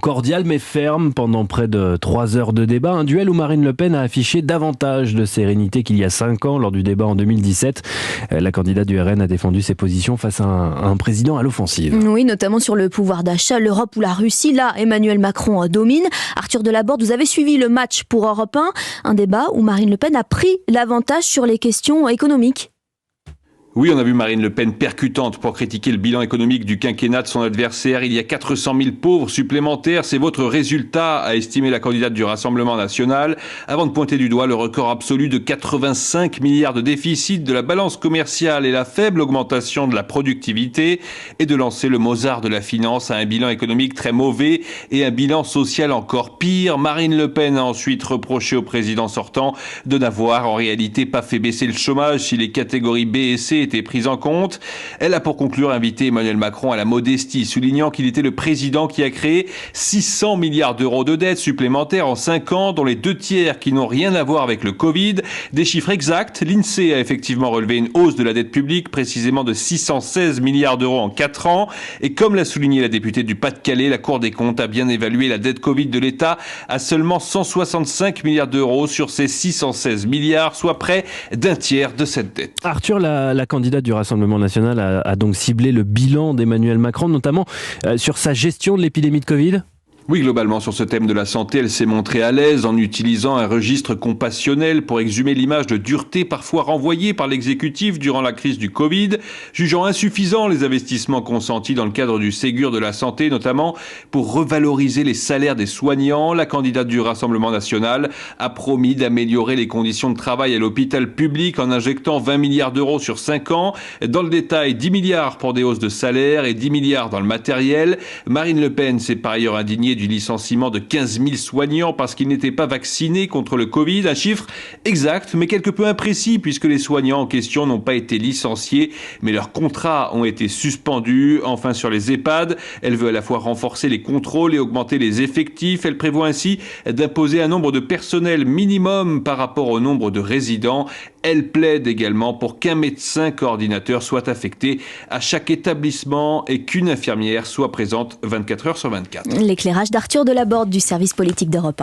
Cordial mais ferme pendant près de 3 heures de débat. Un duel où Marine Le Pen a affiché davantage de sérénité qu'il y a 5 ans lors du débat en 2017. La candidate du RN a défendu ses positions face à un président à l'offensive. Oui, notamment sur le pouvoir d'achat, l'Europe ou la Russie. Là, Emmanuel Macron domine. Arthur Delaborde, vous avez suivi le match pour Europe 1. Un débat où Marine Le Pen a pris l'avantage sur les questions économiques. Oui, on a vu Marine Le Pen percutante pour critiquer le bilan économique du quinquennat de son adversaire. Il y a 400 000 pauvres supplémentaires. C'est votre résultat, a estimé la candidate du Rassemblement national, avant de pointer du doigt le record absolu de 85 milliards de déficit de la balance commerciale et la faible augmentation de la productivité, et de lancer le Mozart de la finance à un bilan économique très mauvais et un bilan social encore pire. Marine Le Pen a ensuite reproché au président sortant de n'avoir en réalité pas fait baisser le chômage si les catégories B et C été prise en compte. Elle a pour conclure invité Emmanuel Macron à la modestie, soulignant qu'il était le président qui a créé 600 milliards d'euros de dettes supplémentaires en 5 ans, dont les 2 tiers qui n'ont rien à voir avec le Covid. Des chiffres exacts, l'INSEE a effectivement relevé une hausse de la dette publique, précisément de 616 milliards d'euros en 4 ans. Et comme l'a souligné la députée du Pas-de-Calais, la Cour des comptes a bien évalué la dette Covid de l'État à seulement 165 milliards d'euros sur ces 616 milliards, soit près d'un tiers de cette dette. Arthur, la candidate du Rassemblement national a donc ciblé le bilan d'Emmanuel Macron, notamment sur sa gestion de l'épidémie de Covid. Oui, globalement, sur ce thème de la santé, elle s'est montrée à l'aise en utilisant un registre compassionnel pour exhumer l'image de dureté parfois renvoyée par l'exécutif durant la crise du Covid, jugeant insuffisants les investissements consentis dans le cadre du Ségur de la santé, notamment pour revaloriser les salaires des soignants. La candidate du Rassemblement national a promis d'améliorer les conditions de travail à l'hôpital public en injectant 20 milliards d'euros sur 5 ans. Dans le détail, 10 milliards pour des hausses de salaire et 10 milliards dans le matériel. Marine Le Pen s'est par ailleurs indignée du licenciement de 15 000 soignants parce qu'ils n'étaient pas vaccinés contre le Covid. Un chiffre exact, mais quelque peu imprécis, puisque les soignants en question n'ont pas été licenciés, mais leurs contrats ont été suspendus. Enfin, sur les EHPAD, elle veut à la fois renforcer les contrôles et augmenter les effectifs. Elle prévoit ainsi d'imposer un nombre de personnel minimum par rapport au nombre de résidents. Elle plaide également pour qu'un médecin coordinateur soit affecté à chaque établissement et qu'une infirmière soit présente 24 heures sur 24. L'éclairage d'Arthur Delaborde du service politique d'Europe 1.